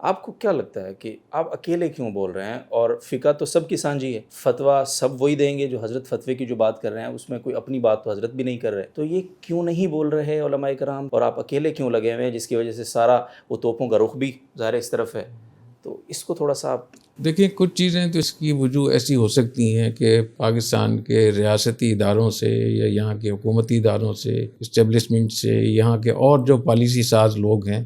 آپ کو کیا لگتا ہے کہ آپ اکیلے کیوں بول رہے ہیں؟ اور فقہ تو سب کی سانجھی ہے، فتویٰ سب وہی دیں گے جو حضرت فتوے کی جو بات کر رہے ہیں اس میں کوئی اپنی بات تو حضرت بھی نہیں کر رہے، تو یہ کیوں نہیں بول رہے علماء کرام اور آپ اکیلے کیوں لگے ہوئے ہیں جس کی وجہ سے سارا وہ توپوں کا رخ بھی ظاہر اس طرف ہے؟ تو اس کو تھوڑا سا آپ دیکھیں، کچھ چیزیں تو اس کی وجوہ ایسی ہو سکتی ہیں کہ پاکستان کے ریاستی اداروں سے یا یہاں کے حکومتی اداروں سے، اسٹیبلشمنٹ سے، یہاں کے اور جو پالیسی ساز لوگ ہیں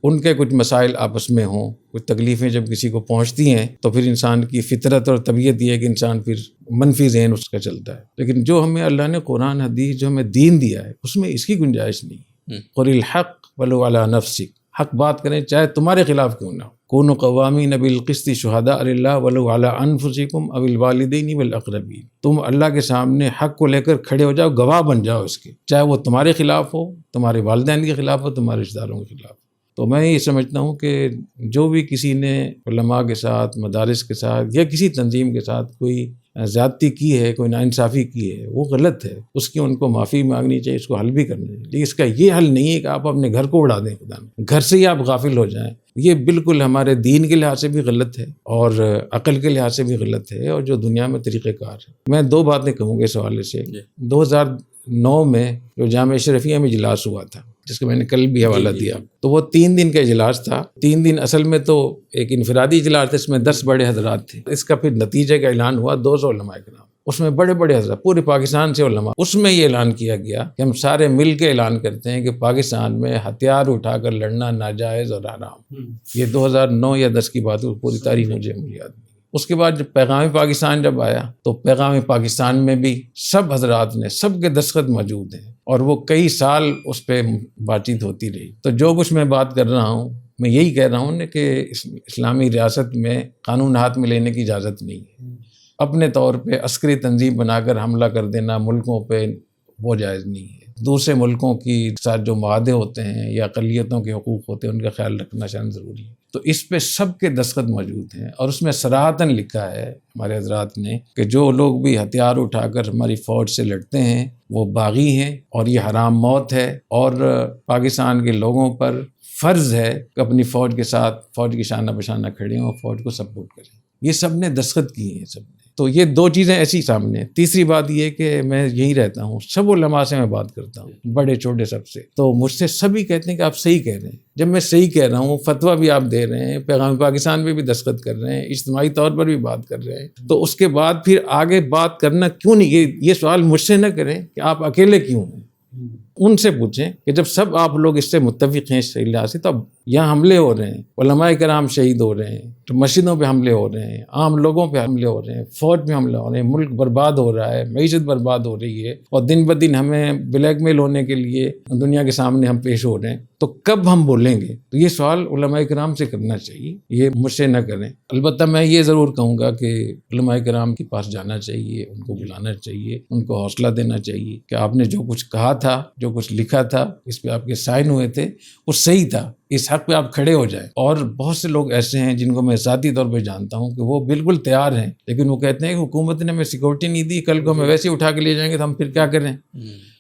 ان کے کچھ مسائل آپس میں ہوں، کچھ تکلیفیں جب کسی کو پہنچتی ہیں تو پھر انسان کی فطرت اور طبیعت یہ ہے کہ انسان پھر منفی ذہن اس کا چلتا ہے. لیکن جو ہمیں اللہ نے قرآن حدیث جو ہمیں دین دیا ہے اس میں اس کی گنجائش نہیں. قل الحق ولو علی نفسک، حق بات کریں چاہے تمہارے خلاف کیوں نہ ہو. کونوا قوامین بالقسط شہداء للہ ولو علی انفسکم او الوالدین والاقربین، تم اللہ کے سامنے حق کو لے کر کھڑے ہو جاؤ، گواہ بن جاؤ اس کے، چاہے وہ تمہارے خلاف ہو، تمہارے والدین کے خلاف ہو، تمہارے رشتہ داروں کے خلاف ہو. تو میں یہ سمجھتا ہوں کہ جو بھی کسی نے علماء کے ساتھ، مدارس کے ساتھ یا کسی تنظیم کے ساتھ کوئی زیادتی کی ہے، کوئی ناانصافی کی ہے، وہ غلط ہے، اس کی ان کو معافی مانگنی چاہیے، اس کو حل بھی کرنا چاہیے. لیکن اس کا یہ حل نہیں ہے کہ آپ اپنے گھر کو اڑا دیں، خدا نے گھر سے ہی آپ غافل ہو جائیں. یہ بالکل ہمارے دین کے لحاظ سے بھی غلط ہے اور عقل کے لحاظ سے بھی غلط ہے اور جو دنیا میں طریقہ کار ہے. میں دو باتیں کہوں گا اس حوالے سے. 2009 میں جو جامعہ اشرفیہ میں اجلاس ہوا تھا جس کا میں نے کل بھی حوالہ دیا، تو وہ 3 دن کا اجلاس تھا. 3 دن اصل میں تو ایک انفرادی اجلاس تھا، اس میں 10 بڑے حضرات تھے. اس کا پھر نتیجے کا اعلان ہوا 200 علماء کرام، اس میں بڑے بڑے حضرات پورے پاکستان سے علماء. اس میں یہ اعلان کیا گیا کہ ہم سارے مل کے اعلان کرتے ہیں کہ پاکستان میں ہتھیار اٹھا کر لڑنا ناجائز اور حرام. یہ 2009 یا 10 کی بات ہے، پوری تاریخ مجھے یاد نہیں. اس کے بعد جب پیغام پاکستان جب آیا تو پیغام پاکستان میں بھی سب حضرات نے، سب کے دستخط موجود ہیں اور وہ کئی سال اس پہ بات چیت ہوتی رہی. تو جو کچھ میں بات کر رہا ہوں میں یہی کہہ رہا ہوں کہ اسلامی ریاست میں قانون ہاتھ میں لینے کی اجازت نہیں ہے. اپنے طور پہ عسکری تنظیم بنا کر حملہ کر دینا ملکوں پہ وہ جائز نہیں ہے. دوسرے ملکوں کی ساتھ جو معاہدے ہوتے ہیں یا اقلیتوں کے حقوق ہوتے ہیں ان کا خیال رکھنا شاید ضروری ہے. تو اس پہ سب کے دستخط موجود ہیں اور اس میں صراحتاً لکھا ہے ہمارے حضرات نے کہ جو لوگ بھی ہتھیار اٹھا کر ہماری فوج سے لڑتے ہیں وہ باغی ہیں اور یہ حرام موت ہے، اور پاکستان کے لوگوں پر فرض ہے کہ اپنی فوج کے ساتھ فوج کی شانہ بشانہ کھڑے ہوں اور فوج کو سپورٹ کریں. یہ سب نے دستخط کیے ہیں سب نے. تو یہ 2 چیزیں ایسی سامنے. تیسری بات یہ کہ میں یہی رہتا ہوں، سب علماء سے میں بات کرتا ہوں، بڑے چھوٹے سب سے، تو مجھ سے سبھی کہتے ہیں کہ آپ صحیح کہہ رہے ہیں. جب میں صحیح کہہ رہا ہوں، فتویٰ بھی آپ دے رہے ہیں، پیغام پاکستان پہ بھی دستخط کر رہے ہیں، اجتماعی طور پر بھی بات کر رہے ہیں، تو اس کے بعد پھر آگے بات کرنا کیوں نہیں؟ یہ سوال مجھ سے نہ کریں کہ آپ اکیلے کیوں ہیں. ان سے پوچھیں کہ جب سب آپ لوگ اس سے متفق ہیں صحیح لحاظ سے، تب یہاں حملے ہو رہے ہیں، علماء کرام شہید ہو رہے ہیں، تو مسجدوں پہ حملے ہو رہے ہیں، عام لوگوں پہ حملے ہو رہے ہیں، فوج پہ حملے ہو رہے ہیں، ملک برباد ہو رہا ہے، معیشت برباد ہو رہی ہے اور دن بدن ہمیں بلیک میل ہونے کے لیے دنیا کے سامنے ہم پیش ہو رہے ہیں، تو کب ہم بولیں گے؟ تو یہ سوال علماء کرام سے کرنا چاہیے، یہ مجھ سے نہ کریں. البتہ میں یہ ضرور کہوں گا کہ علماء کرام کے پاس جانا چاہیے، ان کو بلانا چاہیے، ان کو حوصلہ دینا چاہیے کہ آپ نے جو کچھ کہا تھا، جو کچھ لکھا تھا، اس پہ آپ کے سائن ہوئے تھے، وہ صحیح تھا، اس حق پہ آپ کھڑے ہو جائیں. اور بہت سے لوگ ایسے ہیں جن کو میں ذاتی طور پہ جانتا ہوں کہ وہ بالکل تیار ہیں، لیکن وہ کہتے ہیں کہ حکومت نے ہمیں سیکورٹی نہیں دی، کل کو ہمیں ویسے ہی اٹھا کے لے جائیں گے تو ہم پھر کیا کریں.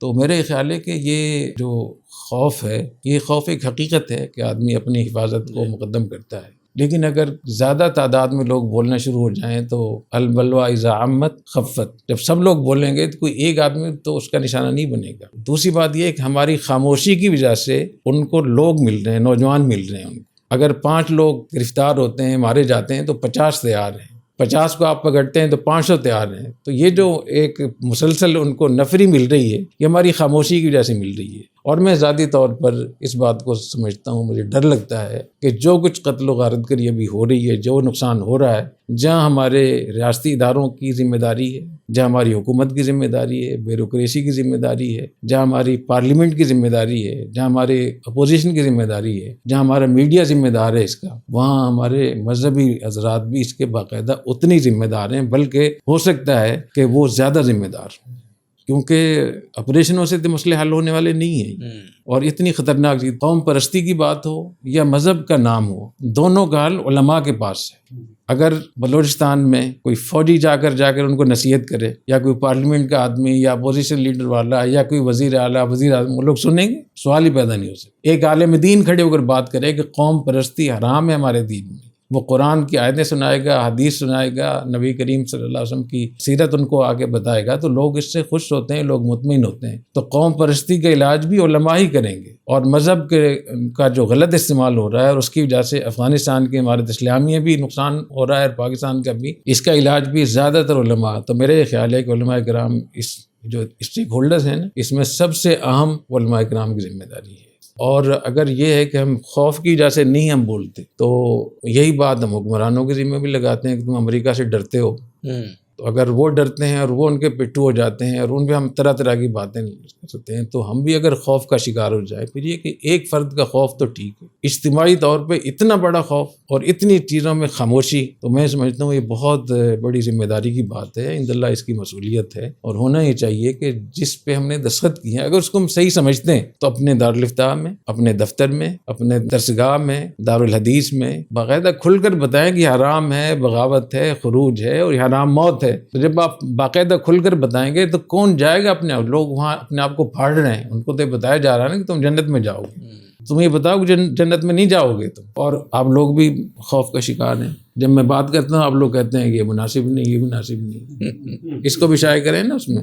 تو میرا یہ خیال ہے کہ یہ جو خوف ہے، یہ خوف ایک حقیقت ہے کہ آدمی اپنی حفاظت کو مقدم کرتا ہے. لیکن اگر زیادہ تعداد میں لوگ بولنا شروع ہو جائیں تو البلوى اذا عمت خفت، جب سب لوگ بولیں گے تو کوئی ایک آدمی تو اس کا نشانہ نہیں بنے گا. دوسری بات یہ ہے کہ ہماری خاموشی کی وجہ سے ان کو لوگ مل رہے ہیں، نوجوان مل رہے ہیں. ان کو اگر 5 لوگ گرفتار ہوتے ہیں، مارے جاتے ہیں، تو 50 تیار ہیں. 50 کو آپ پکڑتے ہیں تو 500 تیار ہیں. تو یہ جو ایک مسلسل ان کو نفری مل رہی ہے، یہ ہماری خاموشی کی وجہ سے مل رہی ہے. اور میں ذاتی طور پر اس بات کو سمجھتا ہوں، مجھے ڈر لگتا ہے کہ جو کچھ قتل و غارت گری ابھی ہو رہی ہے، جو نقصان ہو رہا ہے، جہاں ہمارے ریاستی اداروں کی ذمہ داری ہے، جہاں ہماری حکومت کی ذمہ داری ہے، بیوروکریسی کی ذمہ داری ہے، جہاں ہماری پارلیمنٹ کی ذمہ داری ہے، جہاں ہمارے اپوزیشن کی ذمہ داری ہے، جہاں ہمارا میڈیا ذمہ دار ہے اس کا، وہاں ہمارے مذہبی حضرات بھی اس کے باقاعدہ اتنی ذمہ دار ہیں، بلکہ ہو سکتا ہے کہ وہ زیادہ ذمہ دار ہوں، کیونکہ آپریشنوں سے تو مسئلے حل ہونے والے نہیں ہیں، اور اتنی خطرناک چیز قوم پرستی کی بات ہو یا مذہب کا نام ہو، دونوں کا حل علماء کے پاس ہے۔ اگر بلوچستان میں کوئی فوجی جا کر ان کو نصیحت کرے، یا کوئی پارلیمنٹ کا آدمی یا اپوزیشن لیڈر والا یا کوئی وزیر اعلیٰ وزیر اعظم، وہ لوگ سنیں گے؟ سوال ہی پیدا نہیں ہو سکتا۔ ایک عالم دین کھڑے ہو کر بات کرے کہ قوم پرستی حرام ہے ہمارے دین میں، وہ قرآن کی آیتیں سنائے گا، حدیث سنائے گا، نبی کریم صلی اللہ علیہ وسلم کی سیرت ان کو آگے بتائے گا، تو لوگ اس سے خوش ہوتے ہیں، لوگ مطمئن ہوتے ہیں۔ تو قوم پرستی کا علاج بھی علماء ہی کریں گے، اور مذہب کا جو غلط استعمال ہو رہا ہے اور اس کی وجہ سے افغانستان کی عمارت اسلامیہ بھی نقصان ہو رہا ہے اور پاکستان کا بھی، اس کا علاج بھی زیادہ تر علماء۔ تو میرا یہ خیال ہے کہ علماء کرام اس جو اسٹیک ہولڈرز ہیں نا، اس میں سب سے اہم علماء کرام کی ذمہ داری ہے۔ اور اگر یہ ہے کہ ہم خوف کی وجہ سے نہیں ہم بولتے، تو یہی بات ہم حکمرانوں کے ذمہ بھی لگاتے ہیں کہ تم امریکہ سے ڈرتے ہو، تو اگر وہ ڈرتے ہیں اور وہ ان کے پٹھو ہو جاتے ہیں اور ان پہ ہم طرح طرح کی باتیں کر سکتے ہیں، تو ہم بھی اگر خوف کا شکار ہو جائے، پھر یہ کہ ایک فرد کا خوف تو ٹھیک ہے، اجتماعی طور پہ اتنا بڑا خوف اور اتنی چیزوں میں خاموشی، تو میں سمجھتا ہوں یہ بہت بڑی ذمہ داری کی بات ہے، عند اللہ اس کی مسئولیت ہے، اور ہونا یہ چاہیے کہ جس پہ ہم نے دستخط کیے ہیں اگر اس کو ہم صحیح سمجھتے ہیں تو اپنے دارالفتاء میں، اپنے دفتر میں، اپنے درسگاہ میں، دارالحدیث میں باقاعدہ کھل کر بتائیں کہ حرام ہے، بغاوت ہے، خروج ہے اور حرام موت ہے۔ تو جب آپ باقاعدہ کھل کر بتائیں گے تو کون جائے گا اپنے آپ؟ لوگ وہاں اپنے آپ کو پھاڑ رہے ہیں، ان کو تو بتایا جا رہا ہے نا کہ تم جنت میں جاؤ گے، تم یہ بتاؤ کہ جنت میں نہیں جاؤ گے تم، اور آپ لوگ بھی خوف کا شکار ہیں۔ جب میں بات کرتا ہوں آپ لوگ کہتے ہیں کہ یہ مناسب نہیں، یہ مناسب نہیں، اس کو بھی شائع کریں نا اس میں۔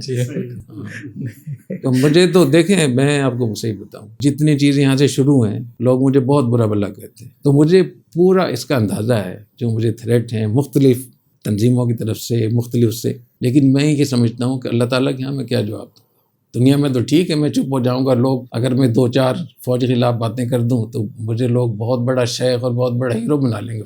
تو مجھے تو دیکھیں، میں آپ کو صحیح بتاؤں، جتنی چیزیں یہاں سے شروع ہیں لوگ مجھے بہت برا بھلا کہتے ہیں، تو مجھے پورا اس کا اندازہ ہے جو مجھے تھریٹ ہیں مختلف تنظیموں کی طرف سے، مختلف سے، لیکن میں یہ سمجھتا ہوں کہ اللہ تعالیٰ کے ہاں میں کیا جواب دوں؟ دنیا میں تو ٹھیک ہے میں چپ ہو جاؤں گا، لوگ اگر میں 2-4 فوج کے خلاف باتیں کر دوں تو مجھے لوگ بہت بڑا شیخ اور بہت بڑا ہیرو بنا لیں گے،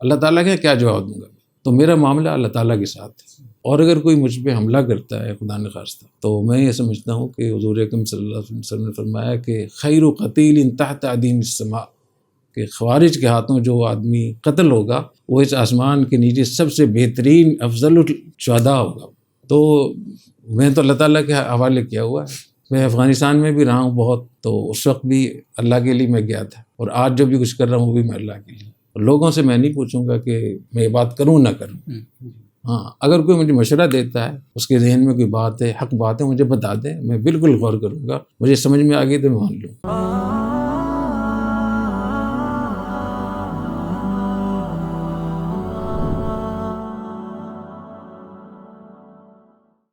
اللہ تعالیٰ کے کیا جواب دوں گا؟ تو میرا معاملہ اللہ تعالیٰ کے ساتھ ہے، اور اگر کوئی مجھ پہ حملہ کرتا ہے خدا نخواستہ، تو میں یہ سمجھتا ہوں کہ حضور اکرم صلی اللہ علیہ وسلم نے فرمایا کہ خیر قتیل تحت عدیم السماء، کہ خوارج کے ہاتھوں جو آدمی قتل ہوگا وہ اس آسمان کے نیچے سب سے بہترین افضل الشہداء ہوگا۔ تو میں تو اللہ تعالیٰ کے حوالے کیا ہوا ہے، میں افغانستان میں بھی رہا ہوں بہت، تو اس وقت بھی اللہ کے لیے میں گیا تھا، اور آج جو بھی کچھ کر رہا ہوں وہ بھی میں اللہ کے لیے، اور لوگوں سے میں نہیں پوچھوں گا کہ میں یہ بات کروں نہ کروں۔ ہاں، اگر کوئی مجھے مشورہ دیتا ہے، اس کے ذہن میں کوئی بات ہے، حق بات ہے، مجھے بتا دیں، میں بالکل غور کروں گا، مجھے سمجھ میں آ گئی تو میں مان لوں۔